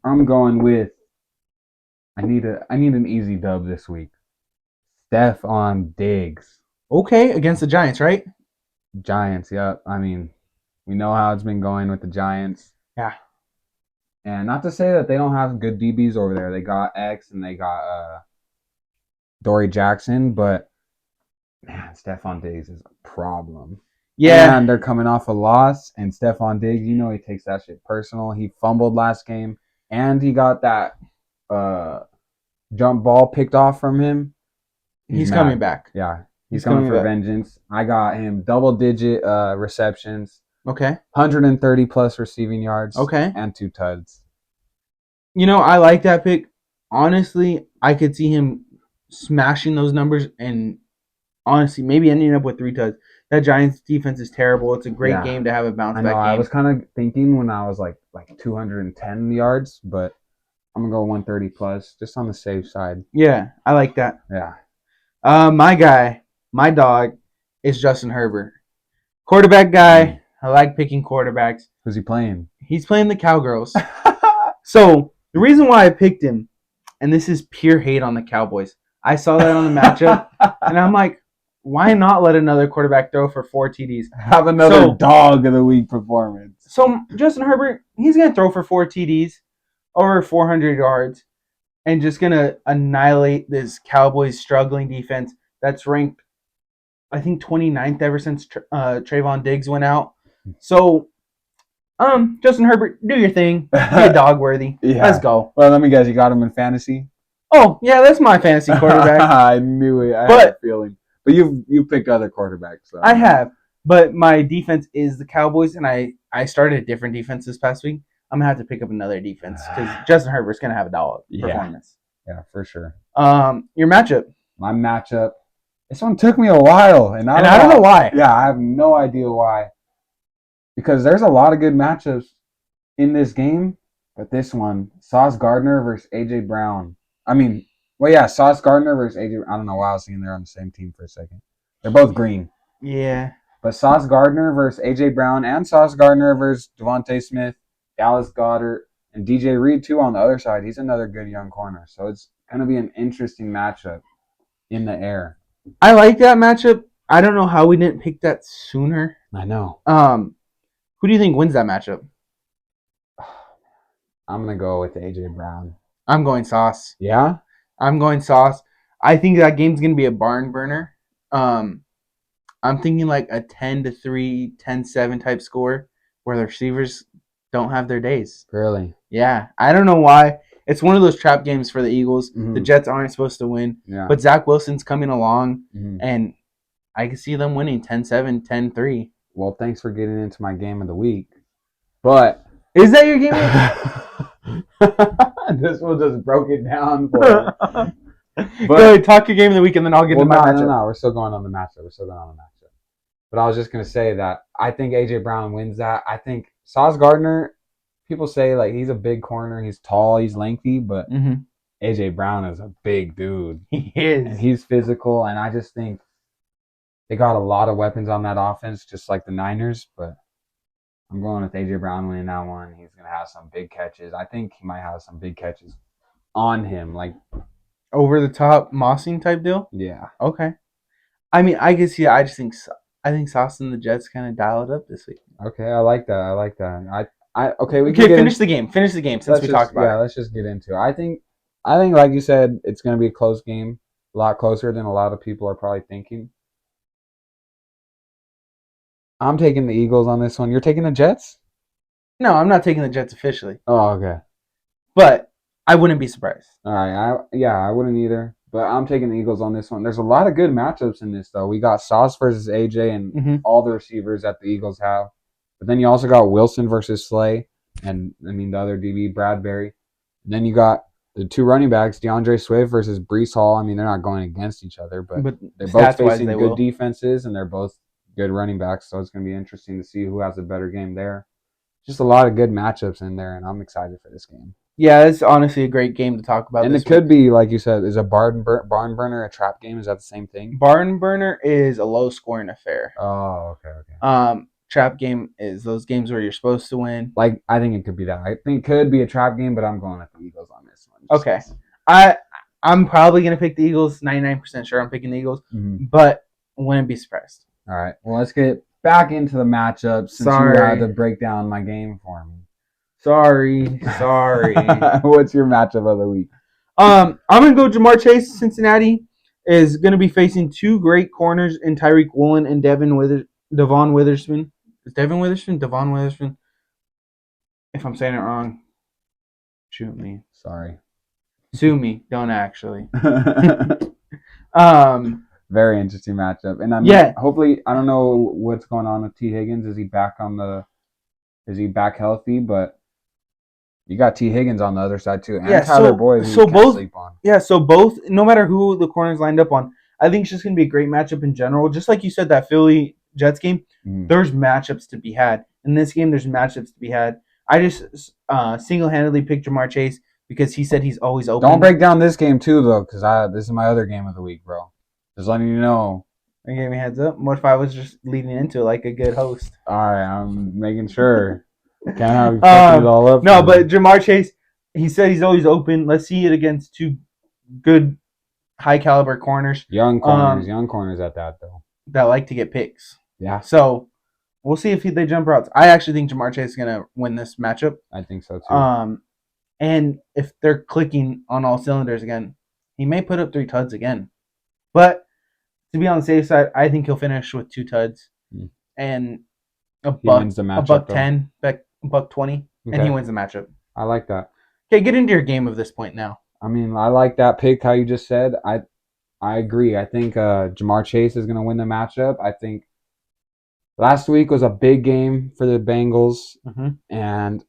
I'm going with I need an easy dub this week. Stephon Diggs. Okay, against the Giants, right? Giants, yep. I mean, we know how it's been going with the Giants. Yeah. And not to say that they don't have good DBs over there. They got X and they got Dory Jackson, but man, Stephon Diggs is a problem. Yeah. And they're coming off a loss, and Stephon Diggs, you know he takes that shit personal. He fumbled last game, and he got that jump ball picked off from him. He's coming back. Yeah. He's coming for vengeance. I got him double-digit receptions. Okay. 130 plus receiving yards. Okay. And 2 tuds. You know, I like that pick. Honestly, I could see him smashing those numbers and honestly maybe ending up with 3 touchdowns. That Giants defense is terrible. It's a great game to have a bounce I know. back I game. was kind of thinking when I was like 210 yards, but I'm gonna go 130 plus, just on the safe side. Yeah, I like that. Yeah. My guy, my dog, is Justin Herbert. Quarterback guy. I like picking quarterbacks. Who's he playing? He's playing the Cowgirls. So the reason why I picked him, and this is pure hate on the Cowboys. I saw that on the matchup, and I'm like, why not let another quarterback throw for 4 TDs? Have another dog of the week performance. So Justin Herbert, he's gonna throw for 4 TDs, over 400 yards, and just gonna annihilate this Cowboys struggling defense that's ranked, I think, 29th ever since Trayvon Diggs went out. So, Justin Herbert, do your thing. Be a dog worthy. Yeah. Let's go. Well, let me guess. You got him in fantasy? Oh, yeah, that's my fantasy quarterback. I knew it. I had a feeling. But you picked other quarterbacks. So. I have. But my defense is the Cowboys, and I started a different defense this past week. I'm going to have to pick up another defense because Justin Herbert's going to have a dog performance. Yeah, for sure. Your matchup. My matchup. This one took me a while. And I don't know why. Yeah, I have no idea why. Because there's a lot of good matchups in this game. But this one, Sauce Gardner versus A.J. Brown. Sauce Gardner versus A.J. I don't know why I was thinking they're on the same team for a second. They're both green. Yeah. But Sauce Gardner versus A.J. Brown and Sauce Gardner versus Devontae Smith, Dallas Goedert, and DJ Reed, too, on the other side. He's another good young corner. So it's going to be an interesting matchup in the air. I like that matchup. I don't know how we didn't pick that sooner. I know. Who do you think wins that matchup? I'm going to go with A.J. Brown. I'm going Sauce. Yeah? I'm going Sauce. I think that game's going to be a barn burner. I'm thinking like a 10-3, 10-7 type score where the receivers don't have their days. Really? Yeah. I don't know why. It's one of those trap games for the Eagles. Mm-hmm. The Jets aren't supposed to win. Yeah. But Zach Wilson's coming along, mm-hmm. and I can see them winning 10-7, 10-3. Well, thanks for getting into my game of the week. But is that your game of the week? This one just broke it down for me. Go ahead, talk your game of the week, and then I'll get into my matchup. No, we're still going on the matchup. But I was just going to say that I think A.J. Brown wins that. I think Sauce Gardner, people say like he's a big corner. He's tall. He's lengthy. But A.J. Brown is a big dude. He is. And he's physical. And I just think they got a lot of weapons on that offense, just like the Niners. But I'm going with A.J. Brown winning that one. He's going to have some big catches. I think he might have some big catches on him. Like over the top Mossing type deal? Yeah. Okay. I mean, I guess, yeah, I think Sauce and the Jets kind of dial it up this week. Okay, I like that. We can finish the game. Finish the game since we talked about it. Yeah, let's just get into it. I think like you said, it's going to be a close game, a lot closer than a lot of people are probably thinking. I'm taking the Eagles on this one. You're taking the Jets? No, I'm not taking the Jets officially. Oh, okay. But I wouldn't be surprised. All right. I wouldn't either. But I'm taking the Eagles on this one. There's a lot of good matchups in this, though. We got Sauce versus AJ and all the receivers that the Eagles have. But then you also got Wilson versus Slay. And, the other DB, Bradbury. And then you got the two running backs, DeAndre Swift versus Breece Hall. They're not going against each other. But they're both facing good defenses, and they're both good running backs. So it's going to be interesting to see who has a better game there. Just a lot of good matchups in there, and I'm excited for this game. Yeah, it's honestly a great game to talk about. And it could be, like you said, is a barn burner a trap game? Is that the same thing? Barn burner is a low-scoring affair. Oh, okay. Trap game is those games where you're supposed to win. Like, I think it could be that. I think it could be a trap game, but I'm going with the Eagles on this one. Okay. I'm probably going to pick the Eagles. 99% sure I'm picking the Eagles. But wouldn't be surprised. All right. Well, let's get back into the matchups since you had to break down my game for me. Sorry. What's your matchup of the week? I'm going to go Jamar Chase. Cincinnati is going to be facing two great corners in Tyreek Woolen and Devon Witherspoon. Is Devon Witherspoon? Devon Witherspoon? If I'm saying it wrong, shoot me. Sorry. Sue me. Don't actually. Very interesting matchup. And hopefully, I don't know what's going on with T. Higgins. Is he back healthy? But You got T. Higgins on the other side too, and Yeah, Tyler Boyd, who so you can't both sleep on. yeah, so both no matter who the corners lined up on, I think it's just gonna be a great matchup in general. Just like you said, that Philly Jets game, there's matchups to be had. In this game, there's matchups to be had. I just single-handedly picked Jamar Chase because he said he's always open. Don't break down this game too though, because this is my other game of the week, bro. Just letting you know. I gave me a heads up. What if I was just leading into it like a good host? All right, I'm making sure. Can't have you fucking it all up. No, but Jamar Chase, he said he's always open. Let's see it against two good, high caliber corners. Young corners at that though. That like to get picks. Yeah. So we'll see if they jump routes. I actually think Jamar Chase is gonna win this matchup. I think so too. And if they're clicking on all cylinders again, he may put up 3 tuds again. But to be on the safe side, I think he'll finish with 2 tuds and a buck 10, buck 20, and he wins the matchup. I like that. Okay, get into your game of this point now. I mean, I like that pick. How you just said. I agree. I think Jamar Chase is going to win the matchup. I think last week was a big game for the Bengals, and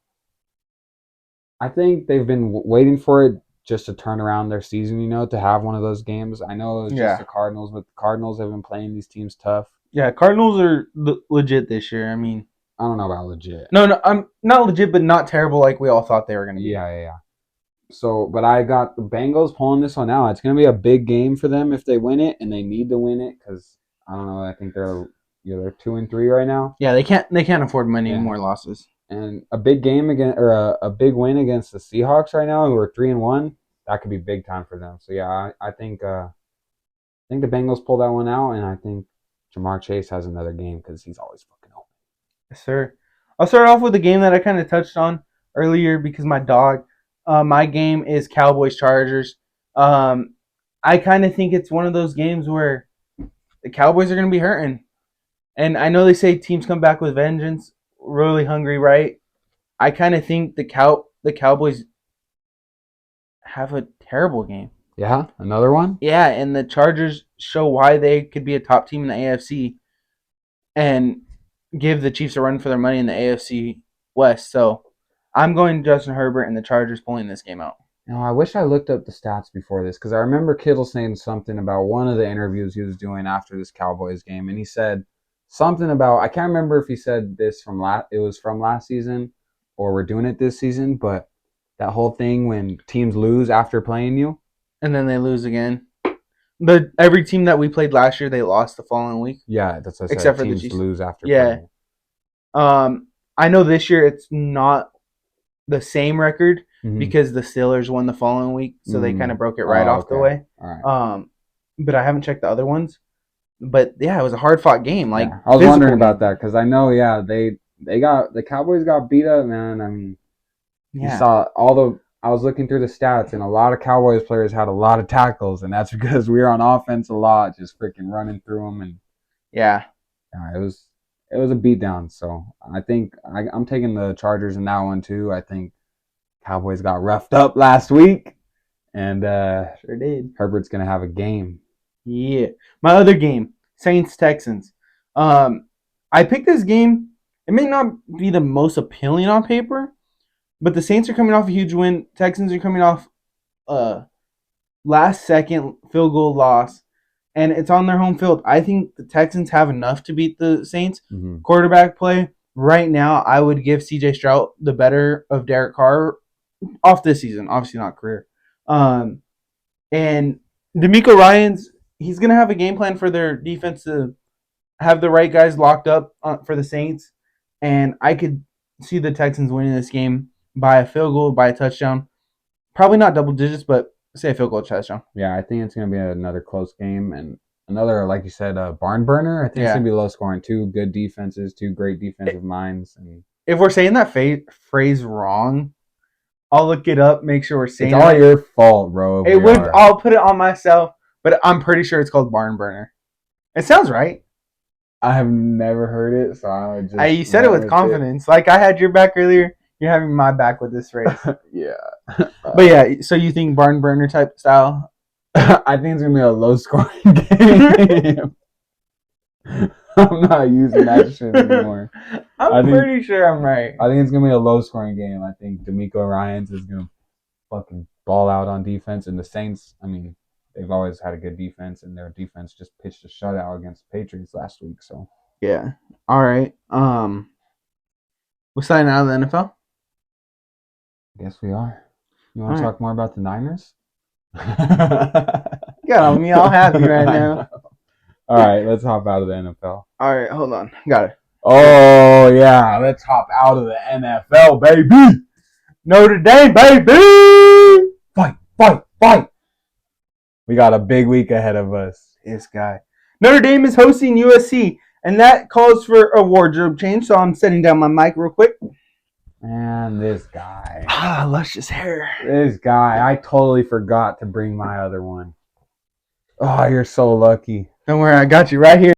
I think they've been waiting for it just to turn around their season, to have one of those games. I know it's just the Cardinals, but the Cardinals have been playing these teams tough. Yeah, Cardinals are legit this year. I mean, I don't know about legit. No, I'm not legit, but not terrible like we all thought they were going to be. Yeah. So, but I got the Bengals pulling this one out. It's going to be a big game for them if they win it, and they need to win it because I don't know. I think they're 2-3 right now. Yeah, they can't afford many more losses. And a big game a big win against the Seahawks right now, who are 3-1. That could be big time for them. So yeah, I think the Bengals pull that one out, and I think Jamar Chase has another game because he's always fucking open. Yes, sir. I'll start off with a game that I kind of touched on earlier because my dog. My game is Cowboys Chargers. I kind of think it's one of those games where the Cowboys are going to be hurting. And I know they say teams come back with vengeance, really hungry, right? I kind of think the Cowboys have a terrible game. Yeah, another one? Yeah, and the Chargers show why they could be a top team in the AFC and give the Chiefs a run for their money in the AFC West. So I'm going Justin Herbert and the Chargers pulling this game out. I wish I looked up the stats before this because I remember Kittle saying something about one of the interviews he was doing after this Cowboys game, and he said something about, I can't remember if he said this from last season or we're doing it this season, but that whole thing when teams lose after playing you. And then they lose again. But every team that we played last year, they lost the following week. Yeah, that's what I said. Except for teams the Chiefs. Lose after playing you. I know this year it's not the same record because the Steelers won the following week, so they kind of broke it off the way. All right. But I haven't checked the other ones. But yeah, it was a hard fought game. I was wondering about that because I know, the Cowboys got beat up, man. I mean, you saw I was looking through the stats, and a lot of Cowboys players had a lot of tackles, and that's because we were on offense a lot, just freaking running through them, and it was a beatdown. So I think I'm taking the Chargers in that one too. I think Cowboys got roughed up last week, and sure did. Herbert's gonna have a game. Yeah, my other game, Saints-Texans. I picked this game. It may not be the most appealing on paper, but the Saints are coming off a huge win. Texans are coming off last-second field goal loss, and it's on their home field. I think the Texans have enough to beat the Saints. Quarterback play, right now, I would give C.J. Stroud the better of Derek Carr off this season. Obviously not career. And DeMeco Ryans, he's going to have a game plan for their defense to have the right guys locked up for the Saints. And I could see the Texans winning this game by a field goal, by a touchdown. Probably not double digits, but say a field goal touchdown. Yeah, I think it's going to be another close game and another, like you said, barn burner. I think it's going to be low scoring. 2 good defenses, 2 great defensive minds. And if we're saying that phrase wrong, I'll look it up, make sure we're saying it. It's all your fault, bro. I'll put it on myself, but I'm pretty sure it's called barn burner. It sounds right. I have never heard it, so I would just. You said it with confidence. Like I had your back earlier. You're having my back with this phrase. Yeah. But yeah, so you think barn burner type style? I think it's going to be a low scoring game. I'm not using that shit anymore. I'm pretty sure I'm right. I think it's gonna be a low-scoring game. I think D'Amico Ryans is gonna fucking ball out on defense, and the Saints. I mean, they've always had a good defense, and their defense just pitched a shutout against the Patriots last week. So yeah. All right. We're signing out of the NFL. I guess we are. You want to talk more about the Niners? Got me all happy right now. All right, let's hop out of the NFL. All right, hold on. Got it. Oh, yeah, let's hop out of the NFL, baby. Notre Dame, baby. Fight, fight, fight. We got a big week ahead of us. This guy. Notre Dame is hosting USC, and that calls for a wardrobe change, so I'm setting down my mic real quick. Man, this guy. Luscious hair. This guy. I totally forgot to bring my other one. Oh, you're so lucky. Don't worry, I got you right here.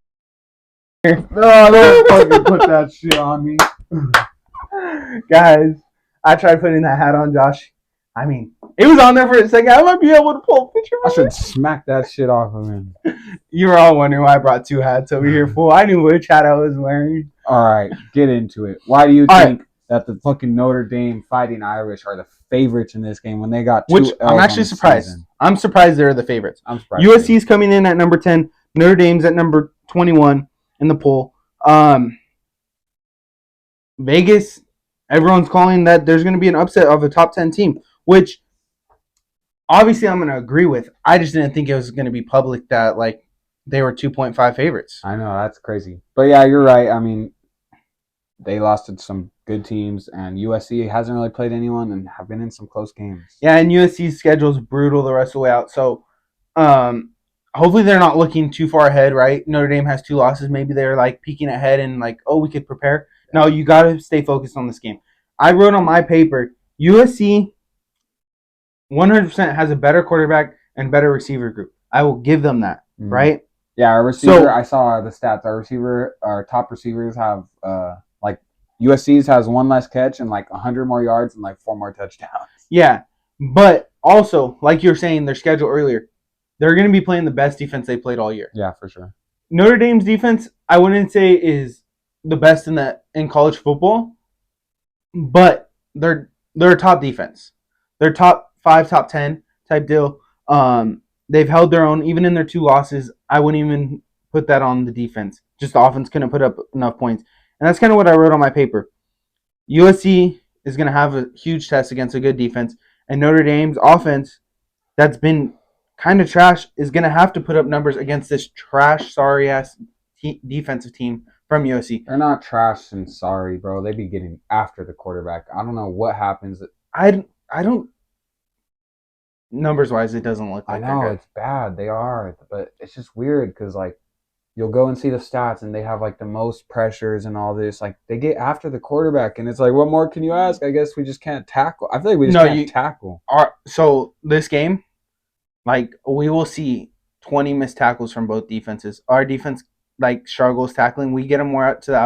No, don't fucking put that shit on me. Guys, I tried putting that hat on Josh. I mean, it was on there for a second. I might be able to pull a picture I of should it. smack that shit off of him. You were all wondering why I brought two hats over here, fool. I knew which hat I was wearing. All right, get into it. Why do you think that the fucking Notre Dame Fighting Irish are the favorites in this game when they got two Which L's I'm actually surprised. Season? I'm surprised they're the favorites. I'm surprised. USC's coming in at number 10. Notre Dame's at number 21 in the poll. Vegas, everyone's calling that there's going to be an upset of a top 10 team, which obviously I'm going to agree with. I just didn't think it was going to be public that like they were 2.5 favorites. I know, that's crazy. But yeah, you're right. I mean, they lost to some good teams, and USC hasn't really played anyone and have been in some close games. Yeah, and USC's schedule is brutal the rest of the way out. So hopefully they're not looking too far ahead, right? Notre Dame has 2 losses. Maybe they're like peeking ahead and like, oh, we could prepare. No, you got to stay focused on this game. I wrote on my paper, USC 100% has a better quarterback and better receiver group. I will give them that, right? Yeah, our receiver, I saw the stats. Our top receivers have, like, USC's has 1 less catch and like 100 more yards and like 4 more touchdowns. Yeah, but also, like you were saying, their schedule earlier, they're going to be playing the best defense they played all year. Yeah, for sure. Notre Dame's defense, I wouldn't say is the best in college football, but they're a top defense. They're top 5, top 10 type deal. They've held their own even in their 2 losses. I wouldn't even put that on the defense. Just the offense couldn't put up enough points, and that's kind of what I wrote on my paper. USC is going to have a huge test against a good defense, and Notre Dame's offense, that's been kind of trash, is going to have to put up numbers against this trash, sorry-ass defensive team from USC. They're not trash and sorry, bro. They be getting after the quarterback. I don't know what happens. I don't. Numbers-wise, it doesn't look like I know it's bad. They are, but it's just weird because like you'll go and see the stats and they have like the most pressures and all this. Like they get after the quarterback and it's like, what more can you ask? I guess we just can't tackle. I feel like we just can't tackle. So this game, like we will see 20 missed tackles from both defenses. Our defense like struggles tackling. We get them more out to the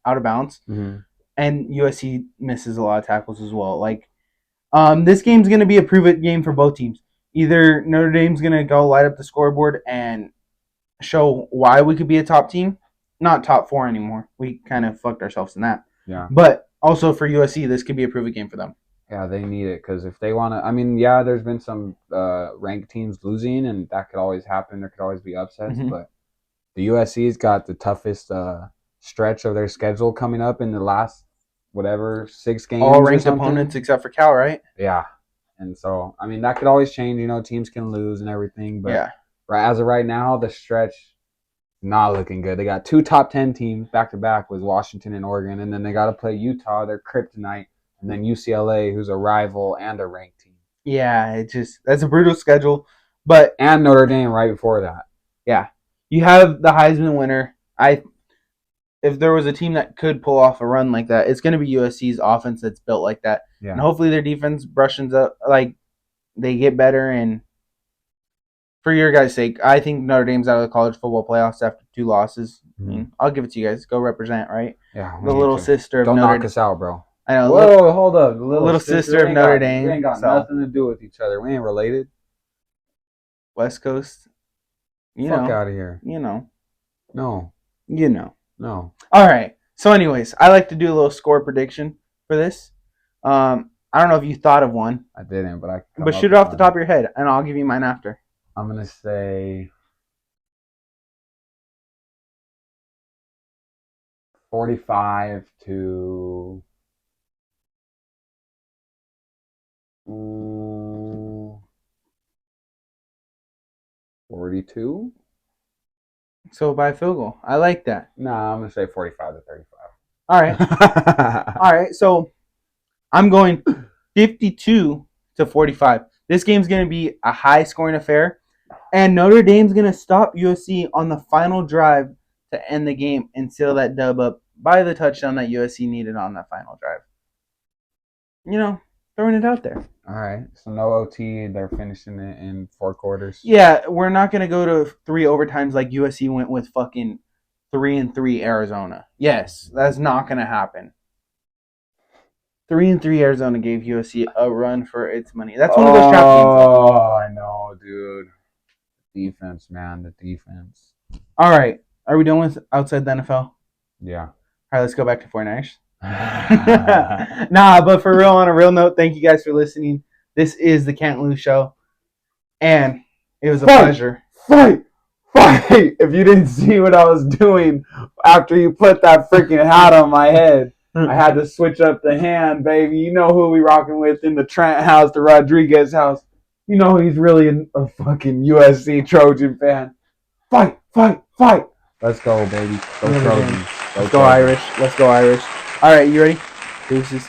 out of bounds, and USC misses a lot of tackles as well. Like this game's going to be a prove-it game for both teams. Either Notre Dame's going to go light up the scoreboard and show why we could be a top team. Not top 4 anymore. We kind of fucked ourselves in that. Yeah. But also for USC, this could be a prove-it game for them. Yeah, they need it because if they want to, I mean, yeah, there's been some ranked teams losing, and that could always happen. There could always be upsets, but the USC's got the toughest stretch of their schedule coming up in the last, 6 games. All ranked opponents except for Cal, right? Yeah. And so, I mean, that could always change. You know, teams can lose and everything. But as of right now, the stretch not looking good. They got 2 top 10 teams back-to-back with Washington and Oregon. And then they got to play Utah, their kryptonite. And then UCLA, who's a rival and a ranked team. Yeah, that's a brutal schedule. And Notre Dame right before that. Yeah. You have the Heisman winner. If there was a team that could pull off a run like that, it's going to be USC's offense that's built like that. Yeah. And hopefully their defense brushes up, like they get better. And for your guys' sake, I think Notre Dame's out of the college football playoffs after 2 losses. I mean, I'll give it to you guys. Go represent, right? Yeah. The little sister of Don't Notre Dame. knock us out, bro. I know. Whoa, hold up. The little sister of Notre Dame. We ain't got nothing to do with each other. We ain't related. West Coast. Fuck out of here. You know. No. You know. No. All right. So, anyways, I like to do a little score prediction for this. I don't know if you thought of one, I didn't, but I. but shoot it off the top of your head, and I'll give you mine after. I'm gonna say 45 to 42. So by field goal, I like that. No, I'm gonna say 45 to 35. All right. All right. So I'm going 52 to 45. This game's going to be a high-scoring affair, and Notre Dame's going to stop USC on the final drive to end the game and seal that dub up by the touchdown that USC needed on that final drive. You know, throwing it out there. All right. So no OT. They're finishing it in 4 quarters. Yeah, we're not going to go to 3 overtimes like USC went with fucking 3-3 Arizona. Yes, that's not going to happen. 3-3 Arizona gave USC a run for its money. That's one of those trap games. Oh, I know, dude. Defense, man. The defense. All right. Are we done with outside the NFL? Yeah. All right, let's go back to 49ers. Nah, but for real, on a real note, thank you guys for listening. This is the Can't Lose Show, and it was a pleasure. Fight! If you didn't see what I was doing after you put that freaking hat on my head, I had to switch up the hand, baby. You know who we rocking with in the Trent house, the Rodriguez house. You know he's really a fucking USC Trojan fan. Fight! Let's go, baby. Go Trojans. Let's go Irish. All right, you ready? Deuces.